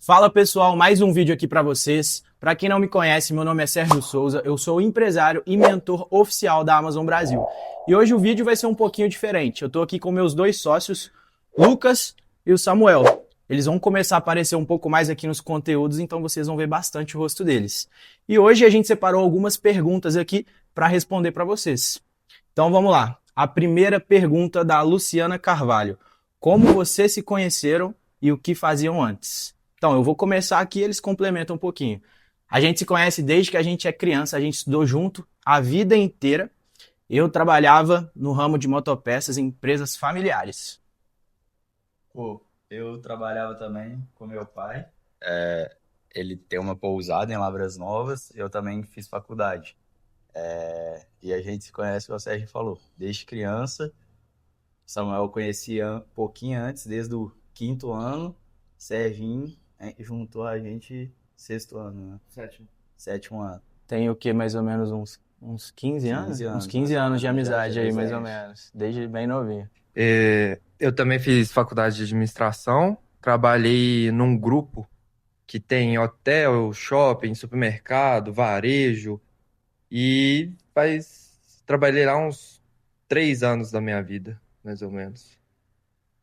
Fala pessoal, mais um vídeo aqui para vocês. Para quem não me conhece, meu nome é Sérgio Souza, eu sou empresário e mentor oficial da Amazon Brasil. E hoje o vídeo vai ser um pouquinho diferente. Eu estou aqui com meus dois sócios, Lucas e o Samuel. Eles vão começar a aparecer um pouco mais aqui nos conteúdos, então vocês vão ver bastante o rosto deles. E hoje a gente separou algumas perguntas aqui para responder para vocês. Então vamos lá. A primeira pergunta da Luciana Carvalho. Como vocês se conheceram e o que faziam antes? Então, eu vou começar aqui e eles complementam um pouquinho. A gente se conhece desde que a gente é criança, a gente estudou junto a vida inteira. Eu trabalhava no ramo de motopeças em empresas familiares. Pô, eu trabalhava também com meu pai. Ele tem uma pousada em Lavras Novas. Eu também fiz faculdade. E a gente se conhece, como o Sérgio falou, desde criança. Samuel eu conhecia um pouquinho antes, desde o quinto ano. Serginho juntou a gente sexto ano, né? Sétimo. Sétimo ano. Tem o que, mais ou menos uns 15 anos? 15 Uns anos, 15 mais ou anos de menos, já amizade aí, de mais ou anos. menos. Desde bem novinho. Eu também fiz faculdade de administração, trabalhei num grupo que tem hotel, shopping, supermercado, varejo e trabalhei lá uns 3 anos da minha vida, mais ou menos.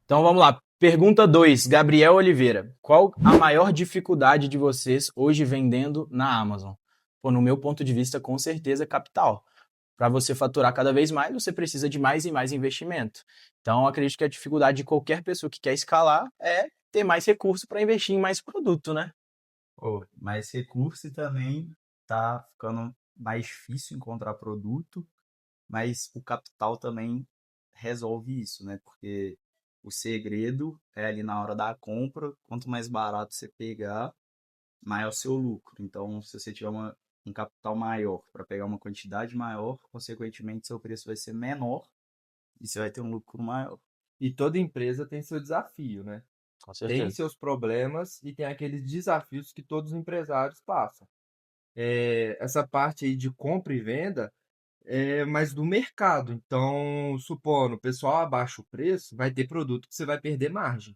Então vamos lá. Pergunta 2, Gabriel Oliveira. Qual a maior dificuldade de vocês hoje vendendo na Amazon? Pô, no meu ponto de vista, com certeza, capital. Para você faturar cada vez mais, você precisa de mais e mais investimento. Então, acredito que a dificuldade de qualquer pessoa que quer escalar é ter mais recurso para investir em mais produto, né? Pô, mas recurso também tá ficando mais difícil encontrar produto. Mas o capital também resolve isso, né? Porque o segredo é ali na hora da compra, quanto mais barato você pegar, maior o seu lucro. Então, se você tiver um capital maior para pegar uma quantidade maior, consequentemente seu preço vai ser menor e você vai ter um lucro maior. E toda empresa tem seu desafio, né? Com Tem certeza. seus problemas e tem aqueles desafios que todos os empresários passam. Essa parte aí de compra e venda é mais do mercado. Então, supondo, o pessoal abaixa o preço, vai ter produto que você vai perder margem.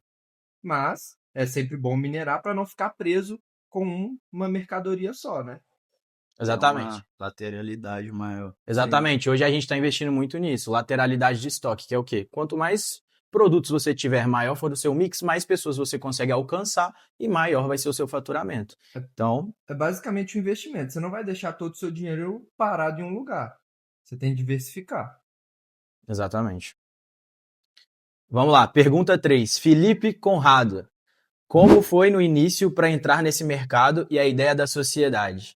Mas é sempre bom minerar para não ficar preso com uma mercadoria só, né? Ter Exatamente. uma lateralidade maior. Sim. Exatamente. Hoje a gente está investindo muito nisso. Lateralidade de estoque, que é o quê? Quanto mais produtos você tiver, maior for o seu mix, mais pessoas você consegue alcançar e maior vai ser o seu faturamento. Então, É basicamente um investimento. Você não vai deixar todo o seu dinheiro parado em um lugar. Você tem que diversificar. exatamente. Vamos lá, pergunta 3. Felipe Conrado. Como foi no início para entrar nesse mercado e a ideia da sociedade?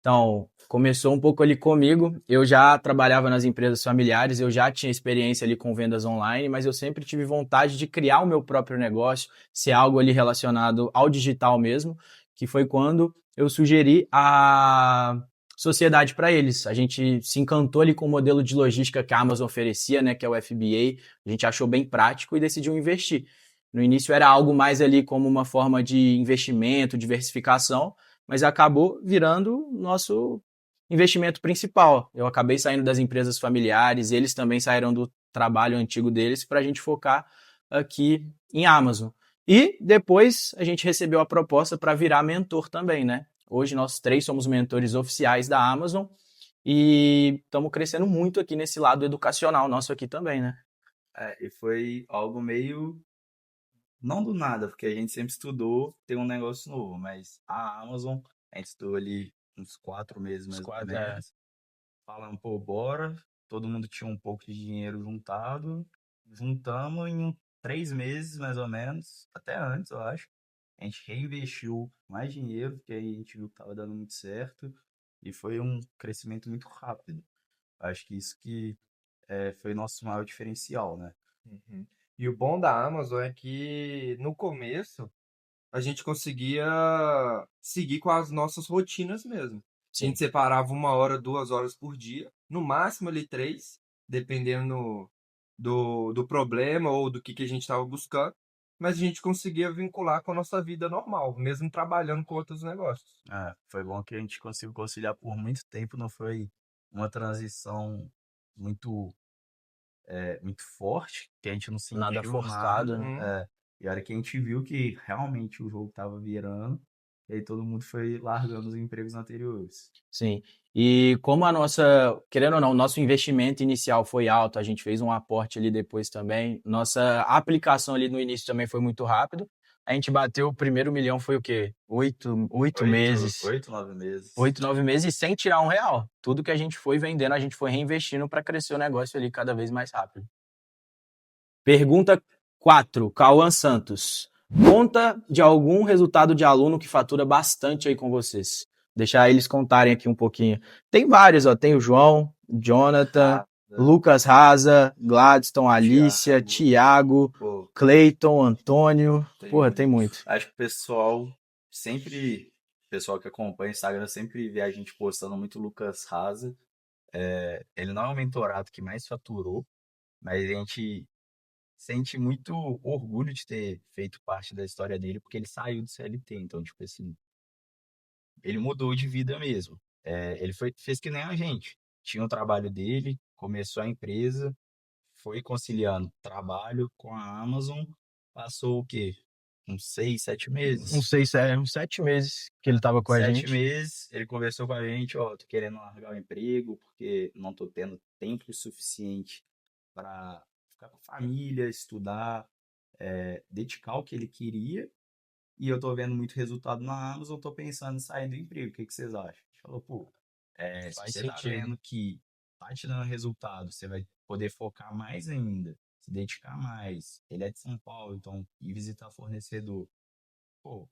Então, começou um pouco ali comigo. Eu já trabalhava nas empresas familiares, eu já tinha experiência ali com vendas online, mas eu sempre tive vontade de criar o meu próprio negócio, ser algo ali relacionado ao digital mesmo, que foi quando eu sugeri a sociedade para eles. A gente se encantou ali com o modelo de logística que a Amazon oferecia, né, que é o FBA. A gente achou bem prático e decidiu investir. No início era algo mais ali como uma forma de investimento, diversificação, mas acabou virando nosso investimento principal. Eu acabei saindo das empresas familiares, eles também saíram do trabalho antigo deles para a gente focar aqui em Amazon. E depois a gente recebeu a proposta para virar mentor também, né? Hoje nós três somos mentores oficiais da Amazon e estamos crescendo muito aqui nesse lado educacional nosso aqui também, né? E foi algo meio não do nada, porque a gente sempre estudou ter um negócio novo, mas a Amazon, a gente estudou ali uns 4 meses Os mais ou quatro, menos, falando, pô, bora, todo mundo tinha um pouco de dinheiro juntado, juntamos em 3 meses mais ou menos, até antes, eu acho. A gente reinvestiu mais dinheiro, porque aí a gente viu que estava dando muito certo, e foi um crescimento muito rápido. Acho que isso que foi nosso maior diferencial, né? Uhum. E o bom da Amazon é que no começo a gente conseguia seguir com as nossas rotinas mesmo. A sim. gente separava 1 hora, 2 horas por dia, no máximo ali três, dependendo do problema ou do que a gente estava buscando. Mas a gente conseguia vincular com a nossa vida normal, mesmo trabalhando com outros negócios. Foi bom que a gente conseguiu conciliar por muito tempo, não foi uma transição muito, muito forte, que a gente não Nada sentiu forçado, nada. né? Uhum. E a hora que a gente viu que realmente o jogo tava virando, e aí todo mundo foi largando os empregos anteriores. Sim. E como a nossa, querendo ou não, o nosso investimento inicial foi alto, a gente fez um aporte ali depois também. Nossa aplicação ali no início também foi muito rápido. A gente bateu o primeiro milhão foi o quê? Oito meses. 8, 9 meses. 8, 9 meses sem tirar R$ 1. Tudo que a gente foi vendendo, a gente foi reinvestindo para crescer o negócio ali cada vez mais rápido. Pergunta 4, Cauã Santos. Conta de algum resultado de aluno que fatura bastante aí com vocês. Deixar eles contarem aqui um pouquinho. Tem vários, ó. Tem o João, Jonathan, Rada, Lucas Raza, Gladstone, Alicia, Thiago, pô, Cleiton, Antônio. tem Porra, muito. tem muito. Acho que o pessoal sempre, o pessoal que acompanha o Instagram sempre vê a gente postando muito Lucas Raza. Ele não é o mentorado que mais faturou, mas a gente sente muito orgulho de ter feito parte da história dele, porque ele saiu do CLT. Então, tipo assim, ele mudou de vida mesmo. Ele fez que nem a gente. Tinha o trabalho dele, começou a empresa, foi conciliando trabalho com a Amazon, passou o quê? Uns 6, 7 meses. Uns 7 meses que ele tava com a 7 gente. meses, ele conversou com a gente, ó, tô querendo largar o emprego, porque não tô tendo tempo suficiente para ficar com a família, estudar, dedicar o que ele queria, e eu tô vendo muito resultado na Amazon, tô pensando em sair do emprego, o que vocês acham? A gente falou, pô, se Faz você tá sentido. vendo que tá te dando resultado, você vai poder focar mais ainda, se dedicar mais. Ele é de São Paulo, então ir visitar fornecedor, pô,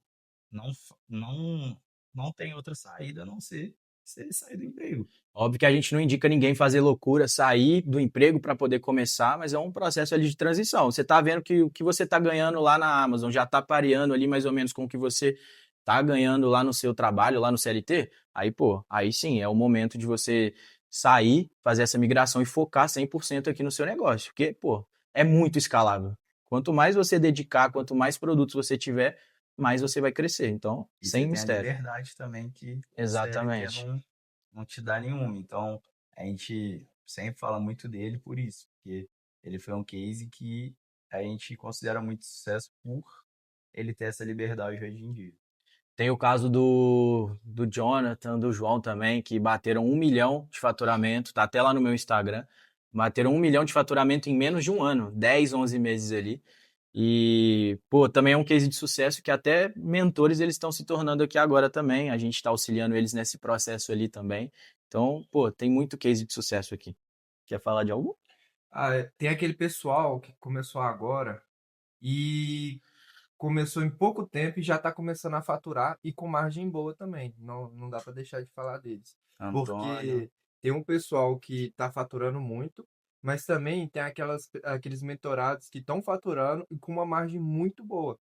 não tem outra saída a não ser se ele sair do emprego. Óbvio que a gente não indica ninguém fazer loucura, sair do emprego para poder começar, mas é um processo ali de transição. Você está vendo que o que você está ganhando lá na Amazon já está pareando ali mais ou menos com o que você está ganhando lá no seu trabalho, lá no CLT? Aí, pô, aí sim, é o momento de você sair, fazer essa migração e focar 100% aqui no seu negócio. Porque, pô, é muito escalável. Quanto mais você dedicar, quanto mais produtos você tiver, mais você vai crescer. Então, E sem você tem a mistério. liberdade também que o CLT Exatamente. não te dá nenhuma. Então, a gente sempre fala muito dele por isso, porque ele foi um case que a gente considera muito sucesso por ele ter essa liberdade hoje em dia. Tem o caso do Jonathan, do João também, que bateram 1 milhão de faturamento, tá até lá no meu Instagram. Bateram 1 milhão de faturamento em menos de um ano, 10, 11 meses ali. E, pô, também é um case de sucesso que até mentores eles estão se tornando aqui agora também. A gente está auxiliando eles nesse processo ali também. Então, pô, tem muito case de sucesso aqui. Quer falar de algum? Tem aquele pessoal que começou agora e começou em pouco tempo e já está começando a faturar e com margem boa também. Não dá para deixar de falar deles. Antônio, Porque tem um pessoal que está faturando muito, mas também tem aqueles mentorados que estão faturando e com uma margem muito boa.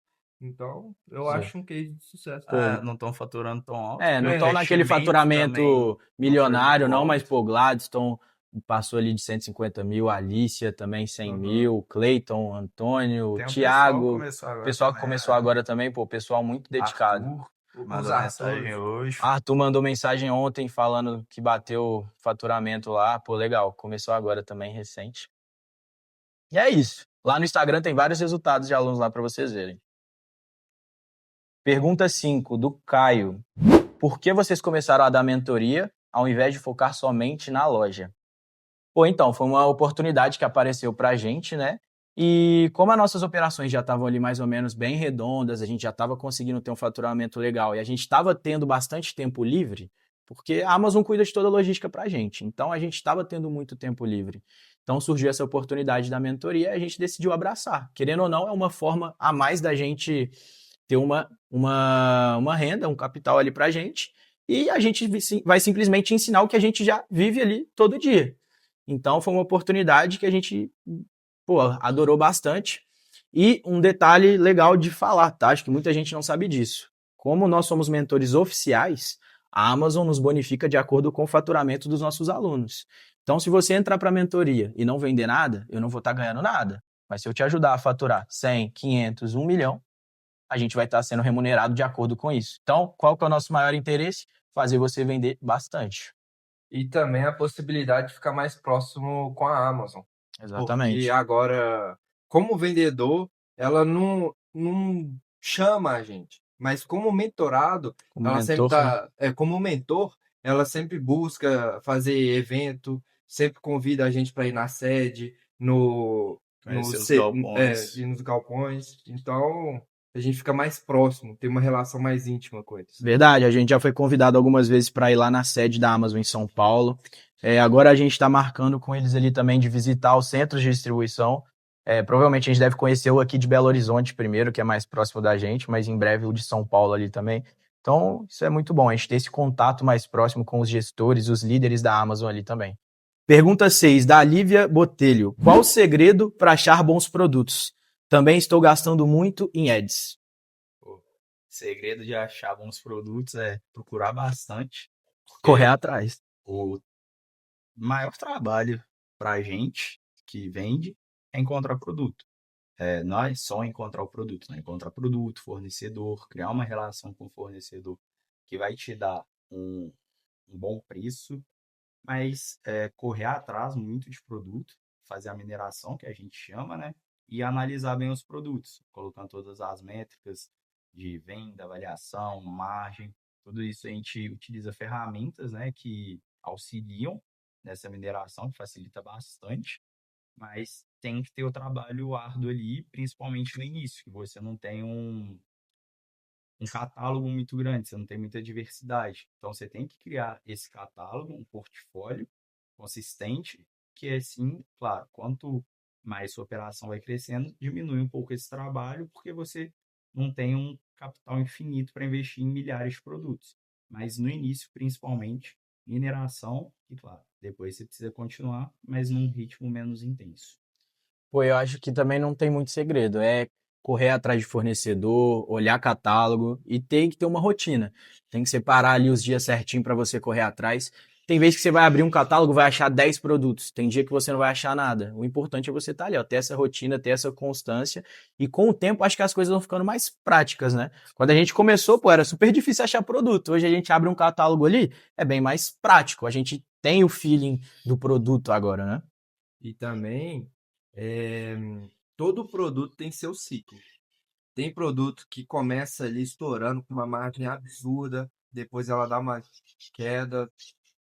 Então, eu Sim. acho um case de sucesso. não estão faturando tão alto. Não O estão naquele investimento faturamento também milionário, não não, foi mas, muito pô, Gladstone passou ali de 150 mil, Alicia também 100 Uhum. mil, Cleiton, Antônio, Tem um Thiago, pessoal que começou agora pessoal que também, começou agora também, pô, pessoal muito dedicado. Arthur Os mandou mensagem hoje. Arthur mandou mensagem ontem falando que bateu faturamento lá, pô, legal, começou agora também, recente. E é isso. Lá no Instagram tem vários resultados de alunos lá para vocês verem. Pergunta 5, do Caio. Por que vocês começaram a dar mentoria ao invés de focar somente na loja? Pô, então, foi uma oportunidade que apareceu pra gente, né? E como as nossas operações já estavam ali mais ou menos bem redondas, a gente já estava conseguindo ter um faturamento legal e a gente estava tendo bastante tempo livre, porque a Amazon cuida de toda a logística pra gente. Então a gente estava tendo muito tempo livre. Então surgiu essa oportunidade da mentoria e a gente decidiu abraçar. Querendo ou não, é uma forma a mais da gente ter uma renda, um capital ali pra gente, e a gente vai simplesmente ensinar o que a gente já vive ali todo dia. Então foi uma oportunidade que a gente, pô, adorou bastante. E um detalhe legal de falar, tá? Acho que muita gente não sabe disso. Como nós somos mentores oficiais, a Amazon nos bonifica de acordo com o faturamento dos nossos alunos. Então, se você entrar para a mentoria e não vender nada, eu não vou estar ganhando nada. Mas se eu te ajudar a faturar 100, 500, 1 milhão, a gente vai estar sendo remunerado de acordo com isso. Então, qual que é o nosso maior interesse? Fazer você vender bastante. E também a possibilidade de ficar mais próximo com a Amazon. Porque Exatamente. agora, como vendedor, ela não não chama a gente. Mas como mentorado, Como ela sempre mentor, né? como mentor, ela sempre busca fazer evento, sempre convida a gente para ir na sede, Conhecer os galpões. ir nos galpões. Então, a gente fica mais próximo, tem uma relação mais íntima com eles. Verdade, a gente já foi convidado algumas vezes para ir lá na sede da Amazon em São Paulo. Agora a gente está marcando com eles ali também de visitar os centros de distribuição. Provavelmente a gente deve conhecer o aqui de Belo Horizonte primeiro, que é mais próximo da gente, mas em breve o de São Paulo ali também. Então, isso é muito bom, a gente ter esse contato mais próximo com os gestores, os líderes da Amazon ali também. Pergunta 6, da Lívia Botelho. Qual o segredo para achar bons produtos? Também estou gastando muito em ads. O segredo de achar bons produtos é procurar bastante. Correr atrás. O maior trabalho para a gente que vende é encontrar produto. Não é só encontrar o produto, né? Encontrar produto, fornecedor, criar uma relação com o fornecedor que vai te dar um bom preço, mas correr atrás muito de produto, fazer a mineração, que a gente chama, né? E analisar bem os produtos, colocando todas as métricas de venda, avaliação, margem, tudo isso a gente utiliza ferramentas, né, que auxiliam nessa mineração, que facilita bastante, mas tem que ter o trabalho árduo ali, principalmente no início, que você não tem um catálogo muito grande, você não tem muita diversidade. Então, você tem que criar esse catálogo, um portfólio consistente, que é assim, claro, quanto mais sua operação vai crescendo, diminui um pouco esse trabalho, porque você não tem um capital infinito para investir em milhares de produtos. Mas no início, principalmente, mineração, e claro, depois você precisa continuar, mas num ritmo menos intenso. Pô, eu acho que também não tem muito segredo. É correr atrás de fornecedor, olhar catálogo e tem que ter uma rotina. Tem que separar ali os dias certinho para você correr atrás. Tem vezes que você vai abrir um catálogo, vai achar 10 produtos. Tem dia que você não vai achar nada. O importante é você estar ali, ó, ter essa rotina, ter essa constância. E com o tempo, acho que as coisas vão ficando mais práticas, né? Quando a gente começou, pô, era super difícil achar produto. Hoje a gente abre um catálogo ali, é bem mais prático. A gente tem o feeling do produto agora, né? E também, eh, todo produto tem seu ciclo. Tem produto que começa ali estourando com uma margem absurda, depois ela dá uma queda,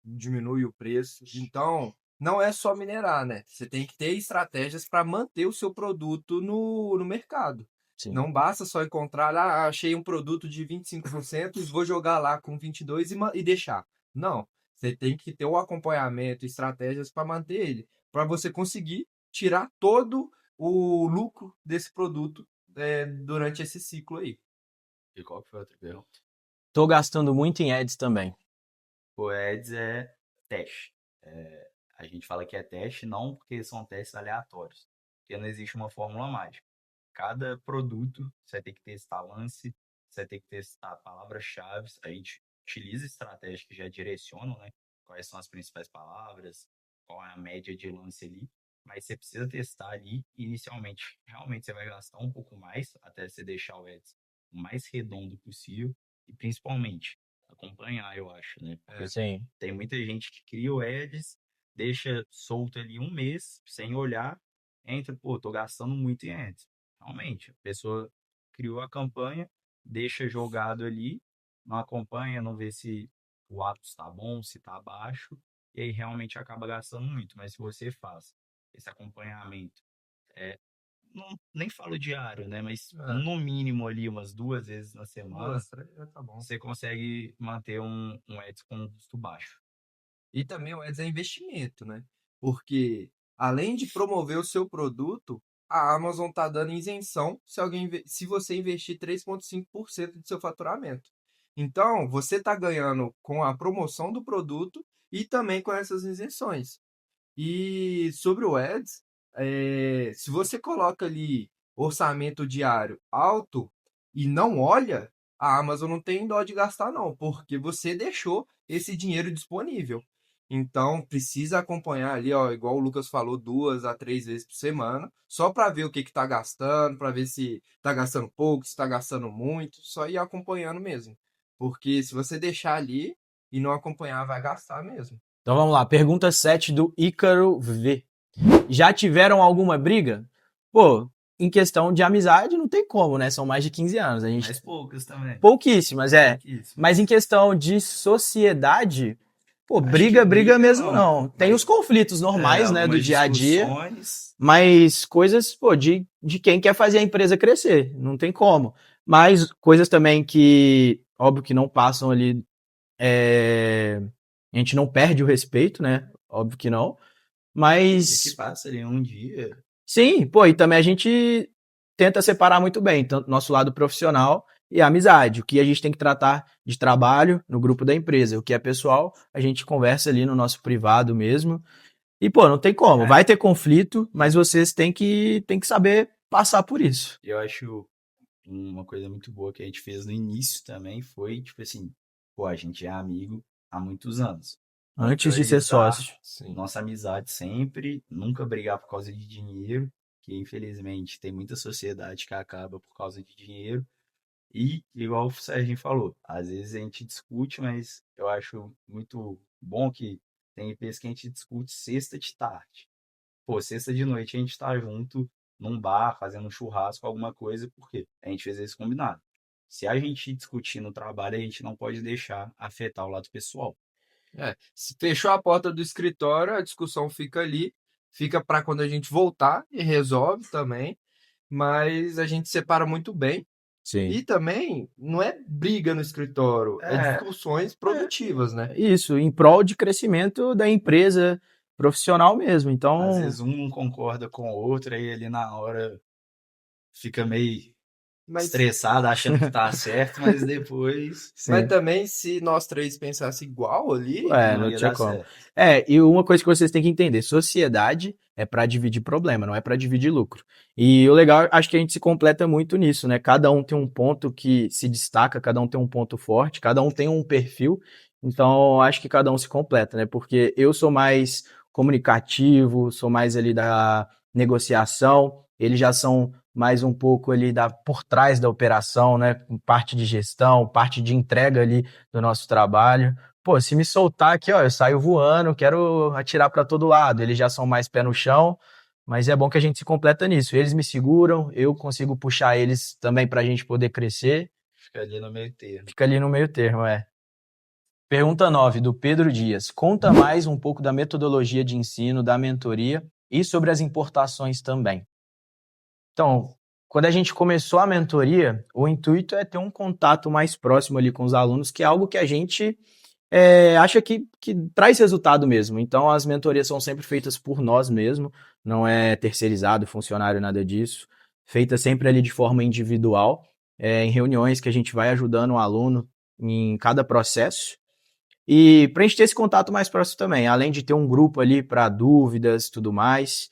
diminui o preço. Então, não é só minerar, né? Você tem que ter estratégias para manter o seu produto no mercado. Sim. Não basta só encontrar, achei um produto de 25% e vou jogar lá com 22% e deixar. Não, você tem que ter o acompanhamento, estratégias para manter ele, para você conseguir tirar todo o lucro desse produto durante esse ciclo aí. E qual que foi a outra pergunta? Tô gastando muito em ads também. O Ads é teste. A gente fala que é teste não porque são testes aleatórios, porque não existe uma fórmula mágica. Cada produto você vai ter que testar lance, você vai ter que testar palavras-chave. A gente utiliza estratégias que já direcionam, né? Quais são as principais palavras, qual é a média de lance ali. Mas você precisa testar ali inicialmente. Realmente você vai gastar um pouco mais até você deixar o Ads o mais redondo possível e principalmente acompanhar, eu acho, né? Porque Sim. tem muita gente que cria o Ads, deixa solto ali um mês sem olhar, entra, pô, tô gastando muito em Ads. Realmente, a pessoa criou a campanha, deixa jogado ali, não acompanha, não vê se o ato está bom, se está baixo, e aí realmente acaba gastando muito. Mas se você faz esse acompanhamento, nem falo diário, né? Mas no mínimo ali umas 2 vezes na semana, Tá bom. você consegue manter um Ads com um custo baixo. E também o Ads é investimento, né? Porque além de promover o seu produto, a Amazon está dando isenção se você investir 3,5% do seu faturamento. Então, você está ganhando com a promoção do produto e também com essas isenções. E sobre o Ads, se você coloca ali orçamento diário alto e não olha, a Amazon não tem dó de gastar não, porque você deixou esse dinheiro disponível. Então precisa acompanhar ali, ó, igual o Lucas falou, 2 a 3 vezes por semana, só para ver o que está gastando, para ver se está gastando pouco, se está gastando muito, só ir acompanhando mesmo. Porque se você deixar ali e não acompanhar, vai gastar mesmo. Então vamos lá, pergunta 7 do Ícaro V. Já tiveram alguma briga? Pô, em questão de amizade, não tem como, né? São mais de 15 anos. A gente Mas poucas também. pouquíssimas, Pouquíssimas. Mas em questão de sociedade, pô, Acho que briga briga mesmo não, não. Tem mas os conflitos normais, né, do algumas dia a dia, discussões. mas coisas, pô, de quem quer fazer a empresa crescer, não tem como. Mas coisas também que, óbvio que não passam ali, a gente não perde o respeito, né? Óbvio que não. E que Mas passa ali um dia. sim, pô, e também a gente tenta separar muito bem, tanto nosso lado profissional e a amizade. O que a gente tem que tratar de trabalho no grupo da empresa, o que é pessoal, a gente conversa ali no nosso privado mesmo. E, pô, não tem como, vai ter conflito, mas vocês têm que saber passar por isso. Eu acho uma coisa muito boa que a gente fez no início também foi, tipo assim, pô, a gente é amigo há muitos anos. Vamos Antes de ser priorizar sócio. Sim. nossa amizade sempre, nunca brigar por causa de dinheiro, que infelizmente tem muita sociedade que acaba por causa de dinheiro. E, igual o Serginho falou, às vezes a gente discute, mas eu acho muito bom que tem vezes que a gente discute sexta de tarde. Pô, sexta de noite a gente tá junto num bar, fazendo um churrasco, alguma coisa, porque a gente fez esse combinado. Se a gente discutir no trabalho, a gente não pode deixar afetar o lado pessoal. Se fechou a porta do escritório, a discussão fica ali, fica para quando a gente voltar e resolve também, mas a gente separa muito bem. Sim. E também não é briga no escritório, é discussões produtivas, né? Isso, em prol de crescimento da empresa profissional mesmo. Às Então, vezes um não concorda com o outro, aí ali na hora fica meio Mas, estressado, achando que tá certo, mas depois mas sim. também, se nós três pensássemos igual ali, Ué, não não ia tinha dar como. certo. E uma coisa que vocês têm que entender, sociedade é para dividir problema, não é para dividir lucro. E o legal, acho que a gente se completa muito nisso, né? Cada um tem um ponto que se destaca, cada um tem um ponto forte, cada um tem um perfil. Então, acho que cada um se completa, né? Porque eu sou mais comunicativo, sou mais ali da negociação, eles já são mais um pouco ali por trás da operação, né? Parte de gestão, parte de entrega ali do nosso trabalho. Pô, se me soltar aqui, ó, eu saio voando, quero atirar para todo lado. Eles já são mais pé no chão, mas é bom que a gente se completa nisso. Eles me seguram, eu consigo puxar eles também para a gente poder crescer. Fica ali no meio termo. Fica ali no meio termo, é. Pergunta 9 do Pedro Dias. Conta mais um pouco da metodologia de ensino, da mentoria e sobre as importações também. Então, quando a gente começou a mentoria, o intuito é ter um contato mais próximo ali com os alunos, que é algo que a gente acha que traz resultado mesmo. Então, as mentorias são sempre feitas por nós mesmos, não é terceirizado, funcionário, nada disso. Feita sempre ali de forma individual, em reuniões que a gente vai ajudando o aluno em cada processo. E para a gente ter esse contato mais próximo também, além de ter um grupo ali para dúvidas e tudo mais.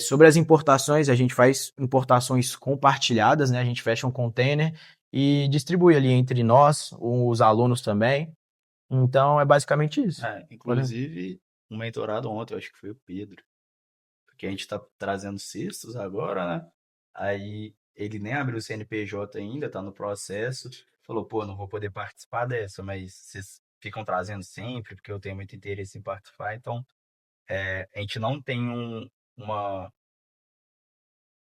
Sobre as importações, a gente faz importações compartilhadas, né? A gente fecha um container e distribui ali entre nós, os alunos também. Então é basicamente isso. Inclusive, um mentorado ontem, eu acho que foi o Pedro, porque a gente tá trazendo cestos agora, né? Aí ele nem abriu o CNPJ ainda, tá no processo. Falou, pô, não vou poder participar dessa, mas vocês ficam trazendo sempre, porque eu tenho muito interesse em participar. Então, a gente não tem uma,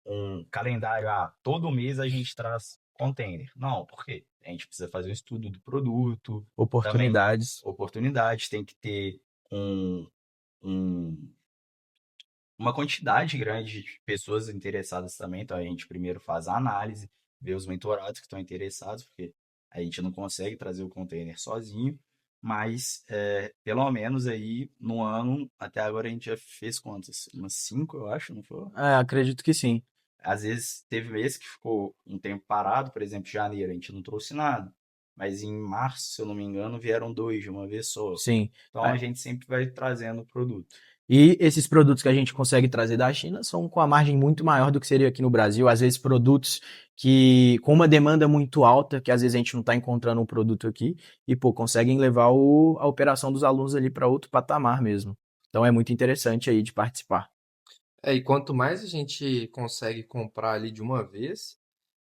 um calendário, todo mês a gente traz container. Não, por quê? A gente precisa fazer um estudo do produto, também Oportunidades. oportunidades, tem que ter um, um- uma quantidade grande de pessoas interessadas também. Então a gente primeiro faz a análise, vê os mentorados que estão interessados, porque a gente não consegue trazer o container sozinho, mas pelo menos aí no ano, até agora a gente já fez quantas? Umas 5, eu acho, não foi? Acredito que sim. Às vezes teve mês que ficou um tempo parado, por exemplo, janeiro a gente não trouxe nada. Mas em março, se eu não me engano, vieram 2 de uma vez só. Sim. Então a gente sempre vai trazendo o produto. E esses produtos que a gente consegue trazer da China são com a margem muito maior do que seria aqui no Brasil. Às vezes produtos que com uma demanda muito alta, que às vezes a gente não está encontrando um produto aqui, e pô, conseguem levar a operação dos alunos ali para outro patamar mesmo. Então é muito interessante aí de participar. e quanto mais a gente consegue comprar ali de uma vez,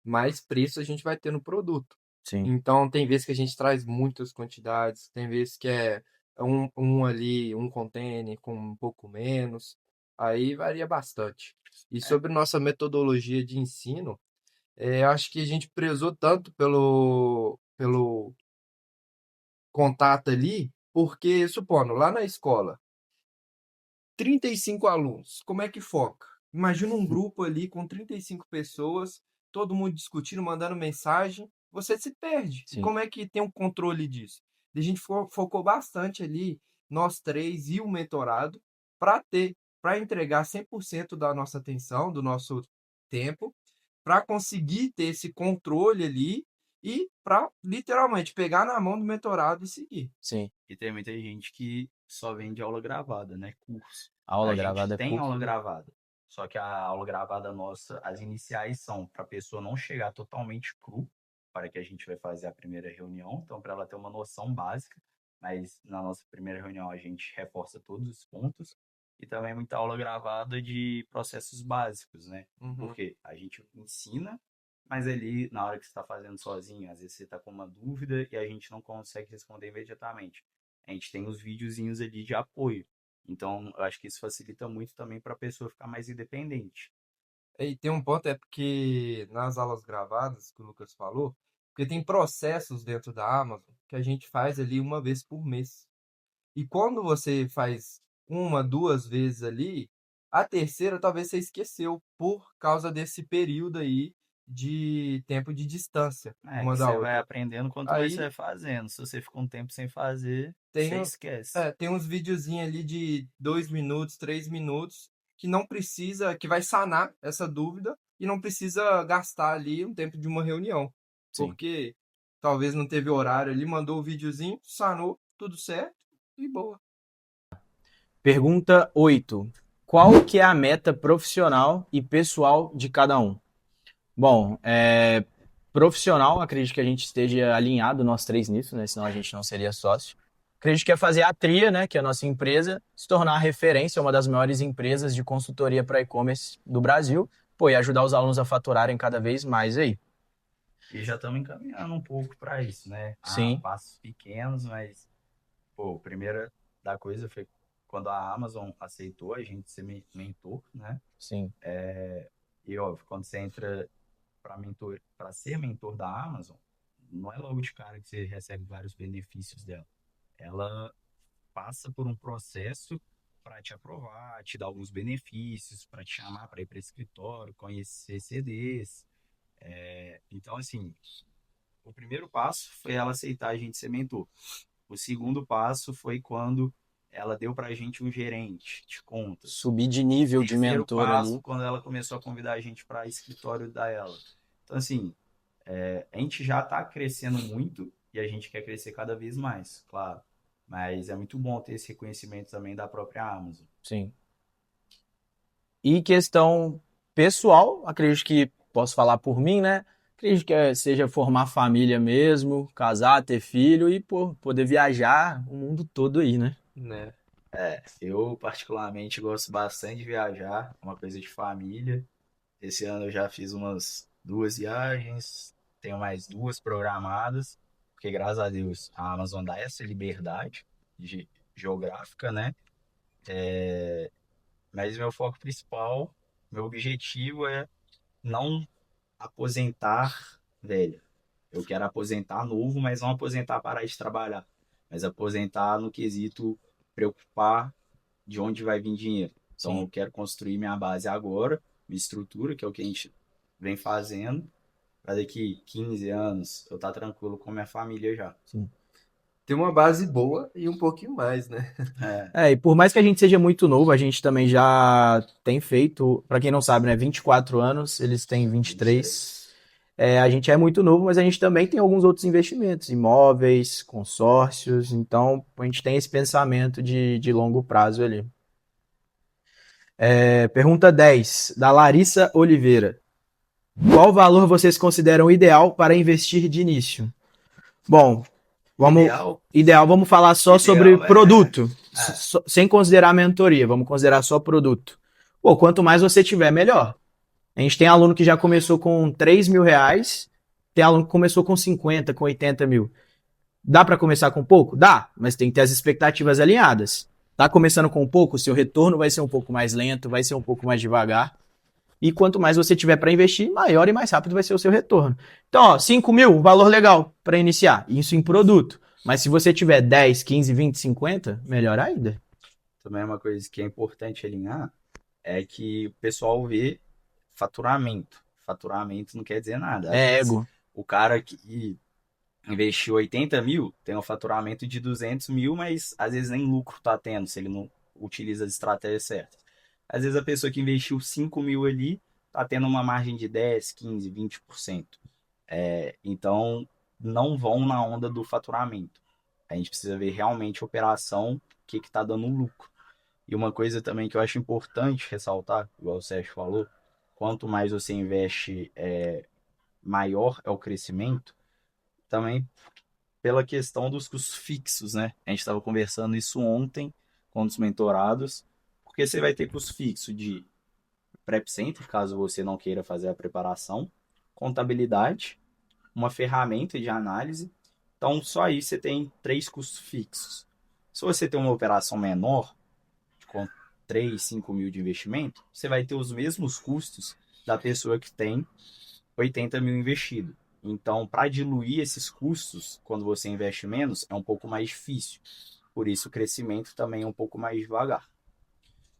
mais preço a gente vai ter no produto. Sim. Então, tem vezes que a gente traz muitas quantidades, tem vezes que é um ali, um container com um pouco menos, aí varia bastante. E sobre nossa metodologia de ensino, acho que a gente prezou tanto pelo contato ali, porque, supondo, lá na escola, 35 alunos, como é que foca? Imagina um grupo ali com 35 pessoas, todo mundo discutindo, mandando mensagem, você se perde. E Sim, como é que tem um controle disso? A gente focou bastante ali, nós três e o mentorado, para entregar 100% da nossa atenção, do nosso tempo, para conseguir ter esse controle ali e para literalmente pegar na mão do mentorado e seguir. sim. E tem muita gente que só vende aula gravada, né? Curso. Aula A gente gravada é tem curso. aula gravada. Só que a aula gravada nossa, as iniciais são para a pessoa não chegar totalmente cru, para que a gente vai fazer a primeira reunião. Então, para ela ter uma noção básica. Mas na nossa primeira reunião a gente reforça todos os pontos. E também muita aula gravada de processos básicos, né? Uhum. Porque a gente ensina, mas ali, na hora que você está fazendo sozinho, às vezes você está com uma dúvida e a gente não consegue responder imediatamente. A gente tem os videozinhos ali de apoio. Então, eu acho que isso facilita muito também para a pessoa ficar mais independente. E tem um ponto, é porque nas aulas gravadas que o Lucas falou, porque tem processos dentro da Amazon que a gente faz ali uma vez por mês. E quando você faz uma, duas vezes ali, a terceira talvez você esqueceu por causa desse período aí de tempo de distância É, uma que da você vai outra. aprendendo quanto mais você Aí vai fazendo. Se você fica um tempo sem fazer, tem, você esquece. tem uns videozinhos ali de 2 minutos, 3 minutos, que não precisa, que vai sanar essa dúvida e não precisa gastar ali um tempo de uma reunião. Sim. Porque talvez não teve horário ali, mandou o videozinho, sanou, tudo certo e boa. Pergunta 8. Qual que é a meta profissional e pessoal de cada um? Bom, profissional, acredito que a gente esteja alinhado, nós três nisso, né? Senão a gente não seria sócio. Acredito que é fazer a Tria, né? Que é a nossa empresa, se tornar a referência, uma das maiores empresas de consultoria para e-commerce do Brasil, pô, e ajudar os alunos a faturarem cada vez mais aí. E já estamos encaminhando um pouco para isso, né? Sim. Passos pequenos, mas, pô, a primeira da coisa foi quando a Amazon aceitou a gente ser mentor, né? Sim. E, óbvio, quando você entra para ser mentor da Amazon, não é logo de cara que você recebe vários benefícios dela. Ela passa por um processo para te aprovar, te dar alguns benefícios, para te chamar para ir para escritório, conhecer CDs. Então, assim, o primeiro passo foi ela aceitar a gente ser mentor. O segundo passo foi quando ela deu para a gente um gerente de contas. Subir de nível de Terceiro mentor passo, ali. quando ela começou a convidar a gente para escritório dela. Então, assim, a gente já está crescendo muito e a gente quer crescer cada vez mais, claro. Mas é muito bom ter esse reconhecimento também da própria Amazon. Sim. E questão pessoal, acredito que posso falar por mim, né? Acredito que seja formar família mesmo, casar, ter filho e pô, poder viajar o mundo todo aí, né? Né? Eu particularmente gosto bastante de viajar, uma coisa de família. Esse ano eu já fiz umas 2 viagens, tenho mais 2 programadas, porque graças a Deus a Amazon dá essa liberdade geográfica, né? Mas meu foco principal, meu objetivo é não aposentar velho. Eu quero aposentar novo, mas não aposentar parar de trabalhar, mas aposentar no quesito preocupar de onde vai vir dinheiro. Então Sim. eu quero construir minha base agora, minha estrutura, que é o que a gente vem fazendo, para daqui 15 anos eu estar tranquilo com minha família já. Tem uma base boa e um pouquinho mais, né? E por mais que a gente seja muito novo, a gente também já tem feito, pra quem não sabe, né, 24 anos, eles têm 23. A gente é muito novo, mas a gente também tem alguns outros investimentos, imóveis, consórcios, então a gente tem esse pensamento de longo prazo ali. Pergunta 10, da Larissa Oliveira. Qual valor vocês consideram ideal para investir de início? Bom, vamos falar só sobre produto, sem considerar mentoria, vamos considerar só produto. Pô, quanto mais você tiver, melhor. A gente tem aluno que já começou com 3 mil reais, tem aluno que começou com 50, com 80 mil. Dá para começar com pouco? Dá, mas tem que ter as expectativas alinhadas. Tá começando com pouco, seu retorno vai ser um pouco mais lento, vai ser um pouco mais devagar. E quanto mais você tiver para investir, maior e mais rápido vai ser o seu retorno. Então, ó, 5 mil, valor legal para iniciar. Isso em produto. Mas se você tiver 10, 15, 20, 50, melhor ainda. Também uma coisa que é importante alinhar é que o pessoal vê faturamento. Faturamento não quer dizer nada. Às É vezes, ego. o cara que investiu 80 mil tem um faturamento de 200 mil, mas às vezes nem lucro tá tendo se ele não utiliza as estratégias certas. Às vezes a pessoa que investiu 5 mil ali tá tendo uma margem de 10, 15, 20%. Então, não vão na onda do faturamento. A gente precisa ver realmente a operação, o que está dando lucro. E uma coisa também que eu acho importante ressaltar, igual o Sérgio falou, quanto mais você investe, maior é o crescimento, também pela questão dos custos fixos, né? A gente estava conversando isso ontem com os mentorados, porque você vai ter custo fixo de Prep Center, caso você não queira fazer a preparação, contabilidade, uma ferramenta de análise. Então, só aí você tem 3 custos fixos. Se você tem uma operação menor, com 3, 5 mil de investimento, você vai ter os mesmos custos da pessoa que tem 80 mil investido. Então, para diluir esses custos, quando você investe menos, é um pouco mais difícil. Por isso, o crescimento também é um pouco mais devagar.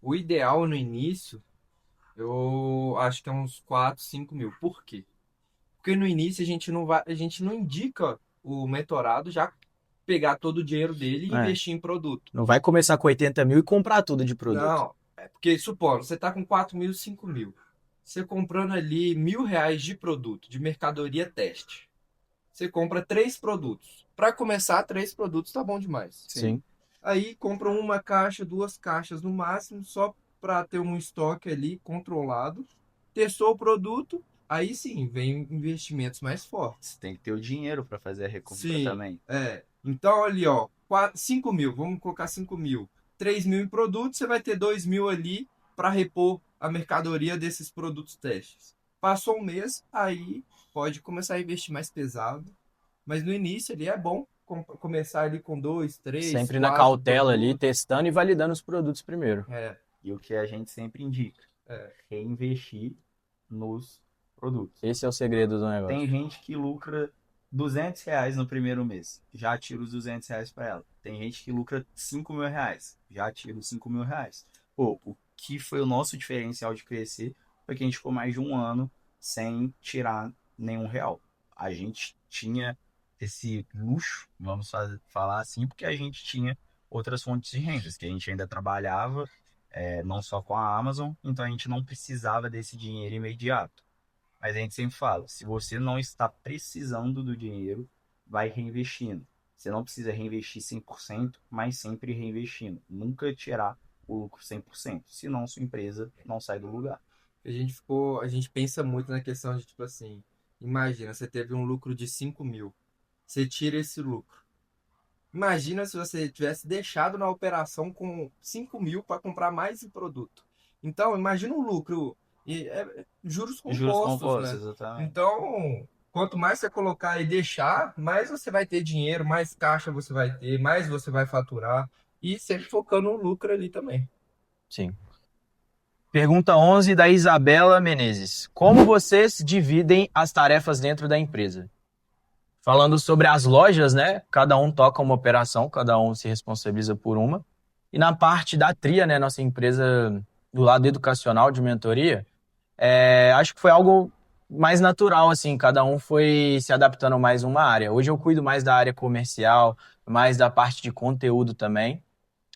O ideal no início, eu acho que é uns 4, 5 mil. Por quê? Porque no início a gente não indica o mentorado já pegar todo o dinheiro dele e É. investir em produto. Não vai começar com 80 mil e comprar tudo de produto. Não, é porque, supondo, você está com 4 mil, 5 mil. Você comprando ali R$ 1.000 de produto, de mercadoria teste. Você compra 3 produtos. Para começar, 3 produtos tá bom demais. Sim. Aí compra uma caixa, 2 caixas no máximo, só para ter um estoque ali controlado. Testou o produto, aí sim, vem investimentos mais fortes. Você tem que ter o dinheiro para fazer a recompra Sim, também. Então ali, ó, 5 mil, vamos colocar 5 mil. 3 mil em produtos, você vai ter 2 mil ali para repor a mercadoria desses produtos testes. Passou um mês, aí pode começar a investir mais pesado. Mas no início ali é bom começar ali com 2, 3, Sempre na 4 cautela ali, produtos. testando e validando os produtos primeiro. E o que a gente sempre indica, reinvestir nos produtos. Esse é o segredo do negócio. Tem gente que lucra R$ 200 no primeiro mês, já tira os R$ 200 para ela. Tem gente que lucra R$ 5.000, já tira os R$ 5.000. Pô, o que foi o nosso diferencial de crescer foi que a gente ficou mais de um ano sem tirar nenhum real. A gente tinha esse luxo, vamos falar assim, porque a gente tinha outras fontes de rendas, que a gente ainda trabalhava, não só com a Amazon, então a gente não precisava desse dinheiro imediato. Mas a gente sempre fala, se você não está precisando do dinheiro, vai reinvestindo. Você não precisa reinvestir 100%, mas sempre reinvestindo. Nunca tirar o lucro 100%, senão sua empresa não sai do lugar. A gente pensa muito na questão de tipo assim, imagina, você teve um lucro de 5 mil, você tira esse lucro. Imagina se você tivesse deixado na operação com 5 mil para comprar mais um produto. Então, imagina um lucro, juros Juros compostos, compostos, né? exatamente. Então, quanto mais você colocar e deixar, mais você vai ter dinheiro, mais caixa você vai ter, mais você vai faturar. E sempre focando no lucro ali também. Sim. Pergunta 11 da Isabela Menezes. Como vocês dividem as tarefas dentro da empresa? Falando sobre as lojas, né? Cada um toca uma operação, cada um se responsabiliza por uma. E na parte da Tria, né? Nossa empresa do lado educacional de mentoria, acho que foi algo mais natural, assim. Cada um foi se adaptando mais a uma área. Hoje eu cuido mais da área comercial, mais da parte de conteúdo também,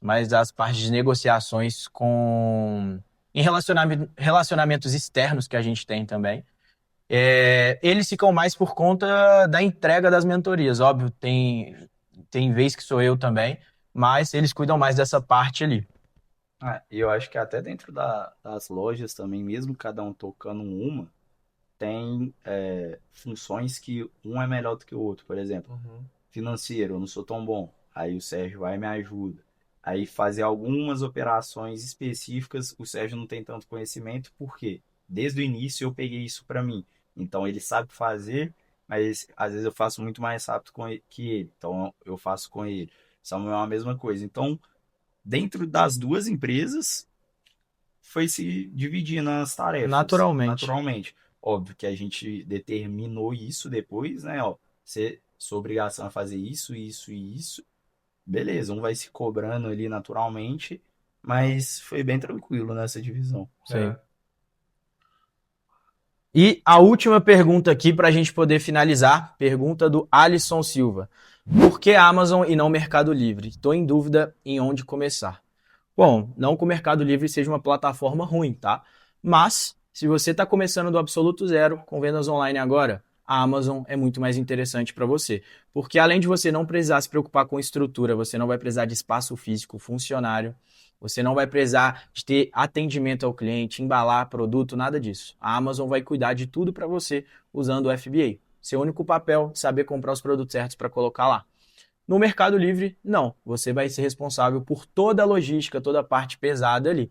mais das partes de negociações em relacionamentos externos que a gente tem também. Eles ficam mais por conta da entrega das mentorias. Óbvio, tem vez que sou eu também, mas eles cuidam mais dessa parte ali. E eu acho que até dentro das lojas também, mesmo cada um tocando uma, tem funções que um é melhor do que o outro. Por exemplo, financeiro, eu não sou tão bom. Aí o Sérgio vai e me ajuda. Aí fazer algumas operações específicas, o Sérgio não tem tanto conhecimento, porque desde o início eu peguei isso para mim. Então ele sabe fazer, mas às vezes eu faço muito mais rápido que ele. Então eu faço com ele. São a mesma coisa. Então, dentro das duas empresas, foi se dividindo as tarefas. Naturalmente. Naturalmente. Óbvio que a gente determinou isso depois, né? Ó, sua obrigação é fazer isso, isso e isso. Beleza, um vai se cobrando ali naturalmente, mas foi bem tranquilo nessa divisão. Sim. E a última pergunta aqui para a gente poder finalizar, pergunta do Alisson Silva. Por que Amazon e não Mercado Livre? Estou em dúvida em onde começar. Bom, não que o Mercado Livre seja uma plataforma ruim, tá? Mas, se você está começando do absoluto zero com vendas online agora, a Amazon é muito mais interessante para você. Porque além de você não precisar se preocupar com estrutura, você não vai precisar de espaço físico, funcionário, você não vai precisar de ter atendimento ao cliente, embalar produto, nada disso. A Amazon vai cuidar de tudo para você usando o FBA. Seu único papel é saber comprar os produtos certos para colocar lá. No Mercado Livre, não. Você vai ser responsável por toda a logística, toda a parte pesada ali.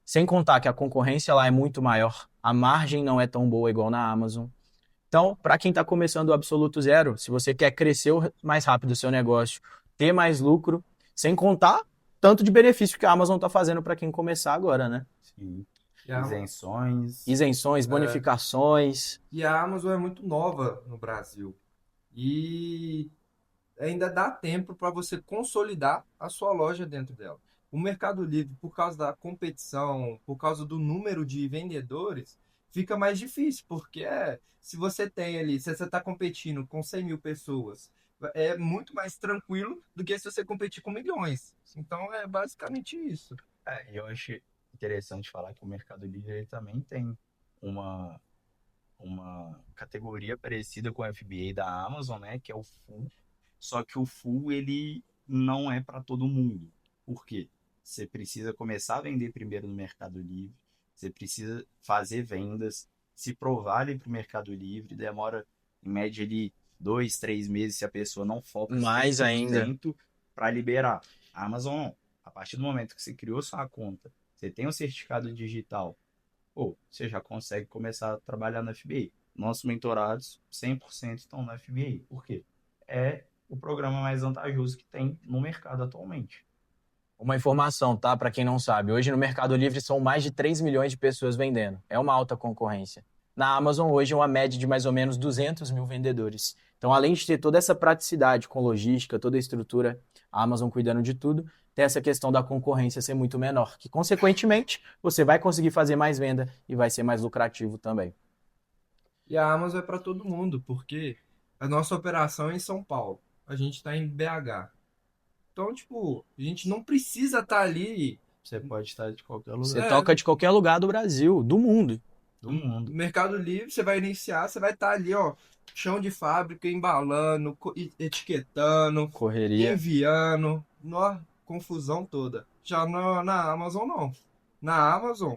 Sem contar que a concorrência lá é muito maior, a margem não é tão boa igual na Amazon. Então, para quem está começando do absoluto zero, se você quer crescer mais rápido o seu negócio, ter mais lucro, sem contar tanto de benefício que a Amazon está fazendo para quem começar agora, né? Sim. E a, Isenções. Bonificações. e a Amazon é muito nova no Brasil. E ainda dá tempo para você consolidar a sua loja dentro dela. O Mercado Livre, por causa da competição, por causa do número de vendedores, fica mais difícil, porque se você tem ali, se você está competindo com 100 mil pessoas, é muito mais tranquilo do que se você competir com milhões. Então é basicamente isso. E eu acho interessante falar que o Mercado Livre ele também tem uma, uma categoria parecida com o FBA da Amazon, né? Que é o Full. Só que o Full, ele não é para todo mundo. Por quê? Você precisa começar a vender primeiro no Mercado Livre, você precisa fazer vendas, se provar ali para o Mercado Livre, demora em média ali 2, 3 meses se a pessoa não foca Mais ainda. 100% para liberar. A Amazon não. A partir do momento que você criou sua conta, você tem um certificado digital, você já consegue começar a trabalhar no FBA. Nossos mentorados 100% estão no FBA. Por quê? É o programa mais vantajoso que tem no mercado atualmente. Uma informação, tá? Para quem não sabe. Hoje no Mercado Livre são mais de 3 milhões de pessoas vendendo. É uma alta concorrência. Na Amazon hoje é uma média de mais ou menos 200 mil vendedores. Então, além de ter toda essa praticidade com logística, toda a estrutura, a Amazon cuidando de tudo, tem essa questão da concorrência ser muito menor, que consequentemente você vai conseguir fazer mais venda e vai ser mais lucrativo também. E a Amazon é para todo mundo, porque a nossa operação é em São Paulo. A gente está em BH. Então, tipo, a gente não precisa estar ali Você pode estar de qualquer Você lugar toca de qualquer lugar do Brasil, do mundo. do mundo. no Mercado Livre, você vai iniciar, você vai estar ali, ó, chão de fábrica, embalando, etiquetando, Correria. enviando, confusão toda. Já na Amazon, não. Na Amazon,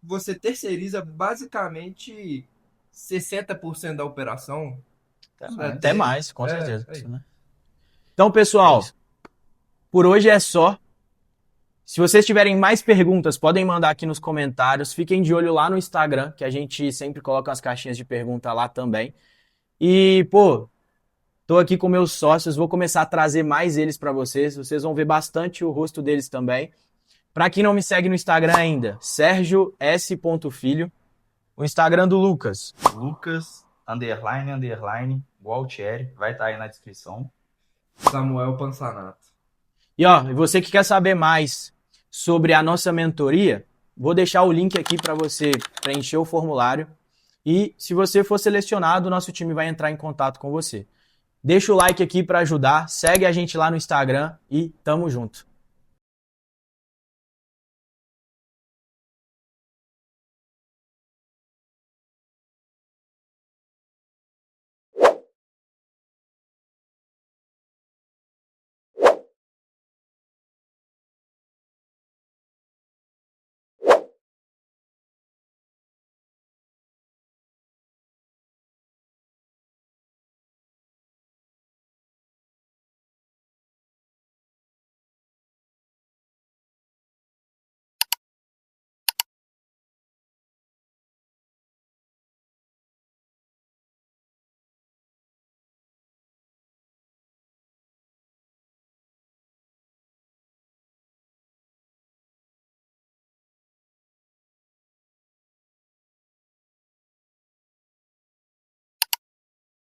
você terceiriza basicamente 60% da operação. Até mais, com certeza. aí. Né? Então, pessoal, por hoje é só. Se vocês tiverem mais perguntas, podem mandar aqui nos comentários. Fiquem de olho lá no Instagram, que a gente sempre coloca as caixinhas de pergunta lá também. E, tô aqui com meus sócios, vou começar a trazer mais eles para vocês. Vocês vão ver bastante o rosto deles também. Para quem não me segue no Instagram ainda, Sérgio S.Filho. O Instagram do Lucas. Lucas, Gualtieri, vai estar aí na descrição. Samuel Pansanato. E você que quer saber mais sobre a nossa mentoria, vou deixar o link aqui para você preencher o formulário. E se você for selecionado, o nosso time vai entrar em contato com você. Deixa o like aqui para ajudar, segue a gente lá no Instagram e tamo junto.